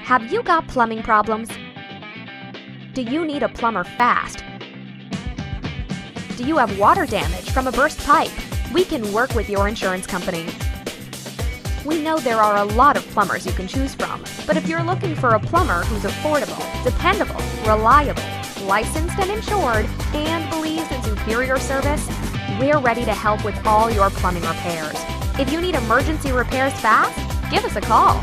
Have you got plumbing problems? Do you need a plumber fast? Do you have water damage from a burst pipe? We can work with your insurance company. We know there are a lot of plumbers you can choose from, but if you're looking for a plumber who's affordable, dependable, reliable, licensed and insured, and believes in superior service, we're ready to help with all your plumbing repairs. If you need emergency repairs fast, give us a call.